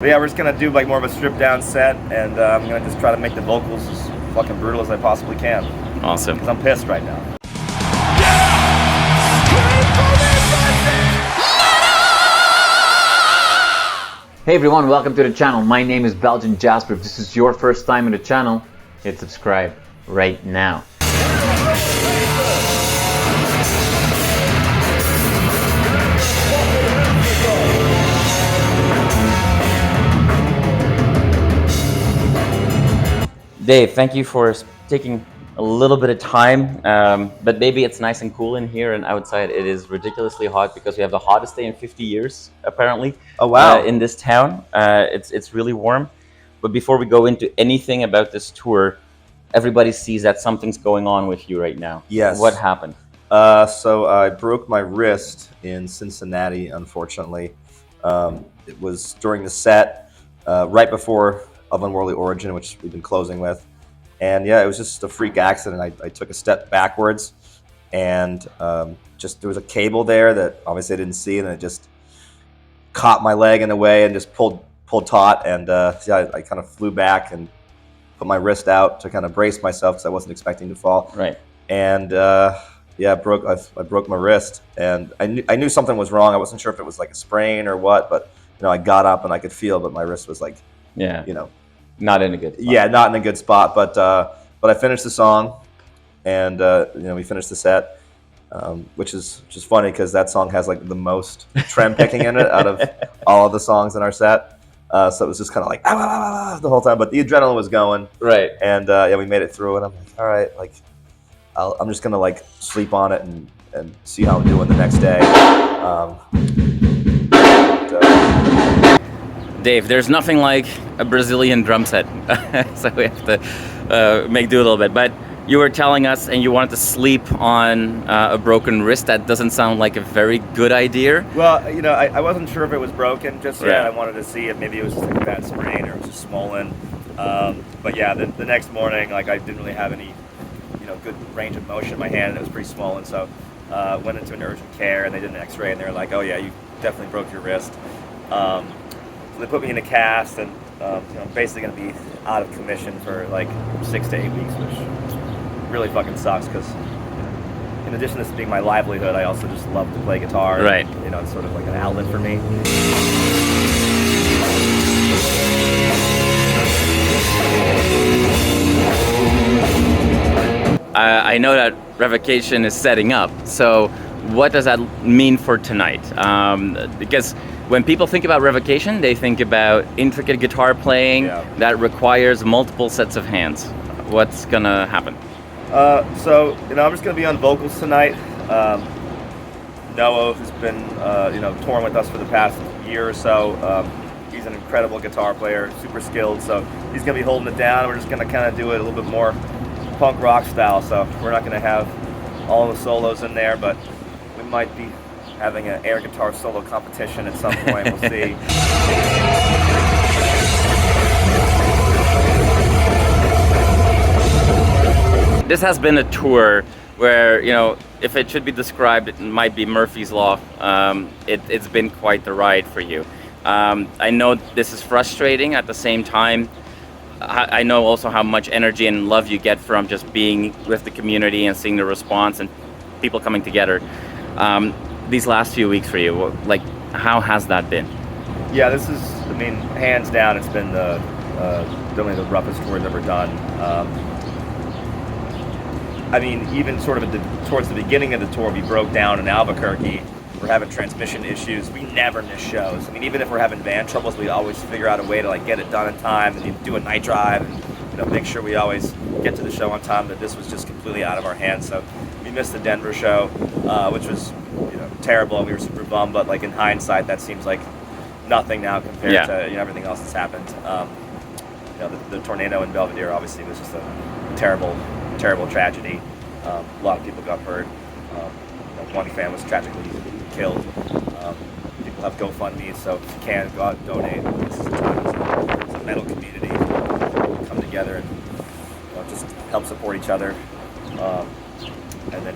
But yeah, we're just gonna do like more of a stripped down set, and I'm gonna just try to make the vocals as fucking brutal as I possibly can. Awesome. Because I'm pissed right now. Hey everyone, welcome to the channel. My name is Belgian Jasper. If this is your first time in the channel, hit subscribe right now. Dave, thank you for taking a little bit of time, but maybe it's nice and cool in here, and outside it is ridiculously hot because we have the hottest day in 50 years, apparently. Oh wow! In this town, it's really warm. But before we go into anything about this tour, everybody sees that something's going on with you right now. Yes. What happened? So I broke my wrist in Cincinnati, unfortunately. It was during the set, right before of Unworldly Origin, which we've been closing with. And yeah, it was just a freak accident. I took a step backwards, and just there was a cable there that obviously I didn't see, and it just caught my leg in a way and just pulled taut. And yeah, I kind of flew back and put my wrist out to kind of brace myself because I wasn't expecting to fall. Right. And yeah, I broke my wrist, and I knew something was wrong. I wasn't sure if it was like a sprain or what, but I got up and I could feel, but my wrist was like, yeah, not in a good spot. Yeah, not in a good spot. But I finished the song, and we finished the set, which is funny because that song has like the most trem picking in it out of all of the songs in our set. So it was just kind of like the whole time, but the adrenaline was going. Right. And yeah, we made it through, and I'm like, all right, like I'm just gonna like sleep on it and see how I'm doing the next day. Dave, there's nothing like a Brazilian drum set, so we have to make do a little bit. But you were telling us, and you wanted to sleep on a broken wrist. That doesn't sound like a very good idea. Well, I wasn't sure if it was broken just yet. Right. I wanted to see if maybe it was just like a bad sprain or it was just swollen. But yeah, the next morning, like I didn't really have any, good range of motion in my hand, and it was pretty swollen. So went into an urgent care, and they did an X-ray, and they were like, "Oh yeah, you definitely broke your wrist." So they put me in a cast, and I'm basically going to be out of commission for like 6 to 8 weeks, which really fucking sucks because in addition to this being my livelihood, I also just love to play guitar. Right. It's sort of like an outlet for me. I know that Revocation is setting up, so what does that mean for tonight? Because when people think about Revocation, they think about intricate guitar playing that requires multiple sets of hands. What's gonna happen? So I'm just gonna be on vocals tonight. Noah, who's been touring with us for the past year or so, he's an incredible guitar player, super skilled. So he's gonna be holding it down. We're just gonna kind of do it a little bit more punk rock style. So we're not gonna have all the solos in there, but we might be having an air guitar solo competition at some point. We'll see. This has been a tour where, if it should be described, it might be Murphy's Law. It's been quite the ride for you. I know this is frustrating. At the same time, I know also how much energy and love you get from just being with the community and seeing the response and people coming together. These last few weeks for you, like, how has that been? Yeah, this is, hands down, it's been definitely the roughest tour I've ever done. Even sort of towards the beginning of the tour, we broke down in Albuquerque. We're having transmission issues. We never miss shows. Even if we're having van troubles, we always figure out a way to get it done in time, and you do a night drive and make sure we always get to the show on time. But this was just completely out of our hands. So we missed the Denver show, which was terrible. We were super bummed, but in hindsight, that seems like nothing now compared to everything else that's happened. The tornado in Belvedere obviously was just a terrible tragedy. A lot of people got hurt. One fan was tragically killed. People have GoFundMe, so if you can, go out and donate. This is a time as a metal community come together and just help support each other. And then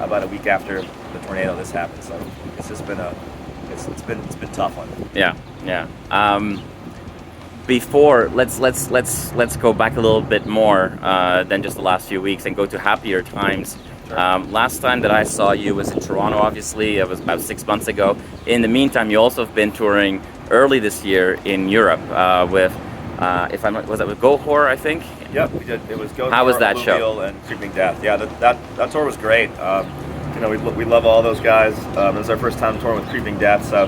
about a week after the tornado, this happened. So it's just been it's been a tough one. Yeah. before, let's go back a little bit more than just the last few weeks and go to happier times. Last time that I saw you was in Toronto, obviously. It was about 6 months ago. In the meantime, you also have been touring early this year in Europe with, if I'm not, was that with Gohor, I think? Yep, we did. It was Gohor, How was that show? Alluvial, and Creeping Death. Yeah, that tour was great. You know, we love all those guys. It was our first time touring with Creeping Death, so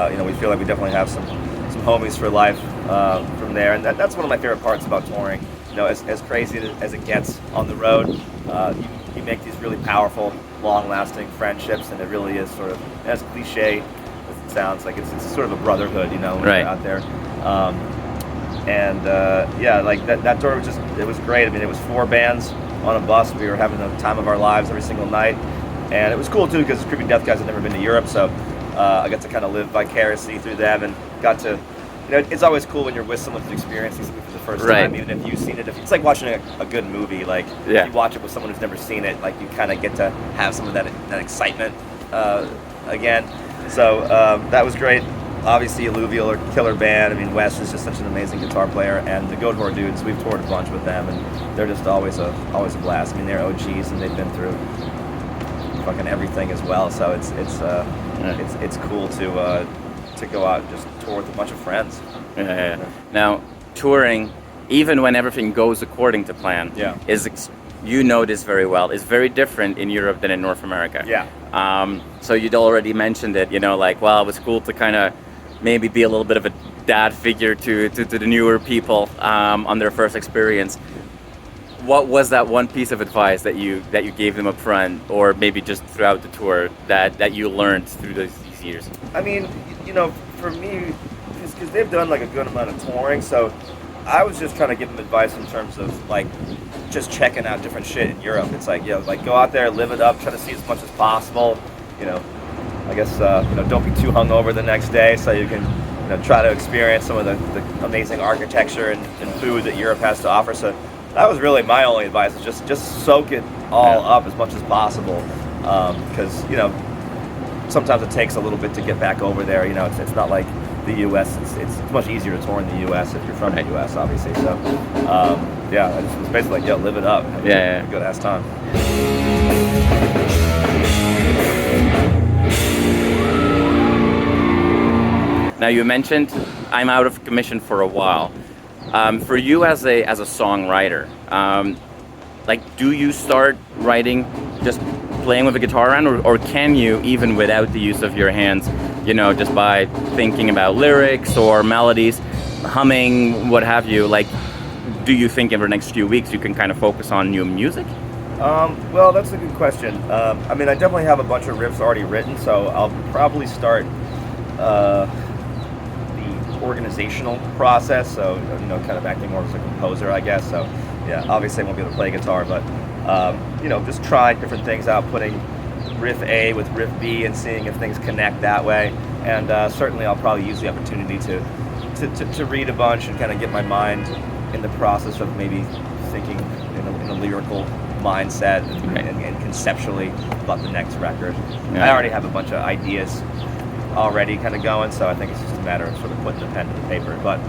you know, we feel like we definitely have some homies for life from there, and that's one of my favorite parts about touring. You know, as crazy as it gets on the road, you make these really powerful, long-lasting friendships, and it really is sort of, as cliche as it sounds, like it's sort of a brotherhood, you know, when you're out there. Yeah, like that tour was it was great. I mean, it was 4 bands on a bus. We were having the time of our lives every single night, and it was cool too because Creeping Death guys had never been to Europe, so I got to kind of live vicariously through them, and got to, you know, it's always cool when you're with someone who's experiencing something for the first time, even if you've seen it. It's like watching a good movie. Like, if you watch it with someone who's never seen it, like, you kind of get to have some of that excitement again. So that was great. Obviously, Alluvial are a killer band. I mean, Wes is just such an amazing guitar player, and the Gohor dudes, we've toured a bunch with them, and they're just always a blast. I mean, they're OGs, and they've been through fucking everything as well. So it's cool to go out and just tour with a bunch of friends. Yeah. Now, touring, even when everything goes according to plan, you know this very well, is very different in Europe than in North America. Yeah. So you'd already mentioned it, you know, like, well, it was cool to kind of maybe be a little bit of a dad figure to the newer people on their first experience. What was that one piece of advice that you gave them up front, or maybe just throughout the tour, that you learned through these years? I mean, you know, for me, because they've done like a good amount of touring, so I was just trying to give them advice in terms of like just checking out different shit in Europe. It's like, like, go out there, live it up, try to see as much as possible. You know, I guess you know, don't be too hungover the next day, so you can, you know, try to experience some of the amazing architecture and food that Europe has to offer. So that was really my only advice, is just soak it all up as much as possible, because you know, sometimes it takes a little bit to get back over there. You know, it's not like the U.S. It's much easier to tour in the U.S. if you're from the U.S. obviously. So yeah, I just was basically like, live it up, have a good ass time. Now, you mentioned I'm out of commission for a while. For you as a songwriter, like, do you start writing just playing with a guitar around, or can you, even without the use of your hands, you know, just by thinking about lyrics or melodies, humming, what have you, like, do you think in the next few weeks you can kind of focus on new music? Well, that's a good question. I mean, I definitely have a bunch of riffs already written, so I'll probably start the organizational process, so, you know, kind of acting more as a composer, I guess. So yeah, obviously I won't be able to play guitar, but you know, just try different things out, putting riff A with riff B and seeing if things connect that way. And certainly I'll probably use the opportunity to read a bunch and kind of get my mind in the process of maybe thinking in a lyrical mindset and conceptually about the next record. I already have a bunch of ideas already kind of going, so I think it's just a matter of sort of putting the pen to the paper. But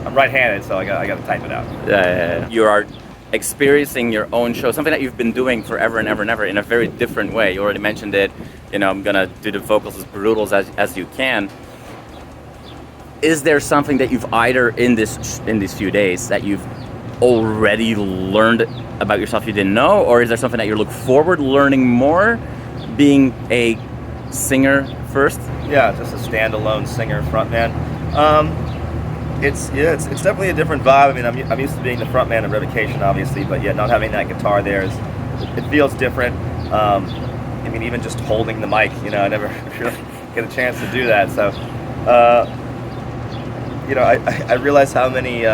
I'm right-handed, so I got to type it out. Yeah. You are experiencing your own show, something that you've been doing forever and ever and ever in a very different way. You already mentioned it. You know, I'm gonna do the vocals as brutal as you can. Is there something that you've either in these few days that you've already learned about yourself you didn't know, or is there something that you look forward learning more, being a singer first? Yeah, just a standalone singer frontman. It's definitely a different vibe. I mean, I'm used to being the frontman of Revocation, obviously, but yet not having that guitar there it feels different. I mean, even just holding the mic, you know, I never really get a chance to do that. So, you know, I realize how many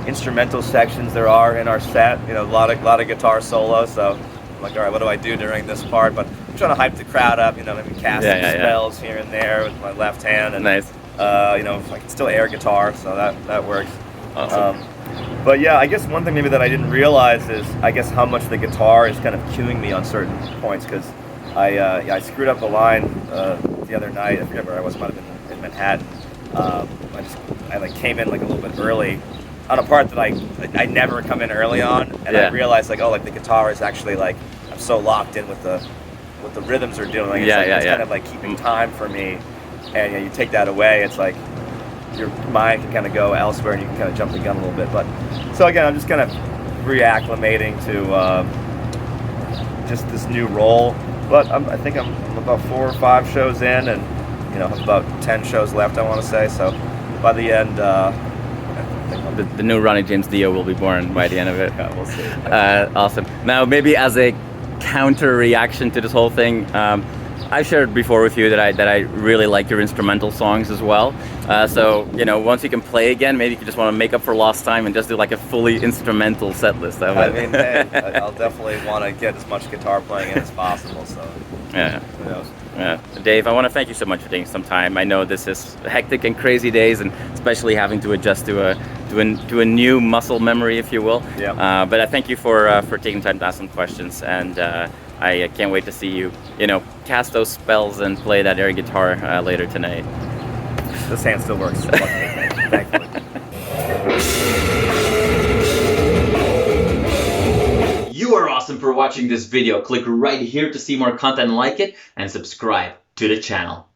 instrumental sections there are in our set. You know, a lot of guitar solos. So I'm like, all right, what do I do during this part? But I'm trying to hype the crowd up. You know, maybe casting spells here and there with my left hand. And, nice. You know, I can still air guitar, so that works. Awesome. But yeah, I guess one thing maybe that I didn't realize is, I guess, how much the guitar is kind of cueing me on certain points, because I screwed up a line the other night. I forget where I was, might have been in Manhattan. I just I like came in like a little bit early on a part that I never come in early on, and I realized like, oh, like the guitar is actually like, I'm so locked in with the rhythms are doing. Like, it's kind of like keeping time for me, and you take that away, it's like your mind can kind of go elsewhere, and you can kind of jump the gun a little bit. But so again, I'm just kind of reacclimating to just this new role. But I think I'm about 4 or 5 shows in, and have about 10 shows left, I want to say. So by the end, the new Ronnie James Dio will be born by the end of it. Yeah, we'll see. Awesome. Now, maybe as a counter reaction to this whole thing, I shared before with you that I really like your instrumental songs as well. So once you can play again, maybe you just want to make up for lost time and just do like a fully instrumental set list. I mean, hey, I'll definitely want to get as much guitar playing in as possible. So yeah. Who knows? Yeah. Dave, I want to thank you so much for taking some time. I know this is hectic and crazy days, and especially having to adjust to a new muscle memory, if you will. Yeah. But I thank you for taking time to ask some questions, and I can't wait to see you, cast those spells and play that air guitar later tonight. This hand still works. Thankfully. You are awesome for watching this video. Click right here to see more content like it and subscribe to the channel.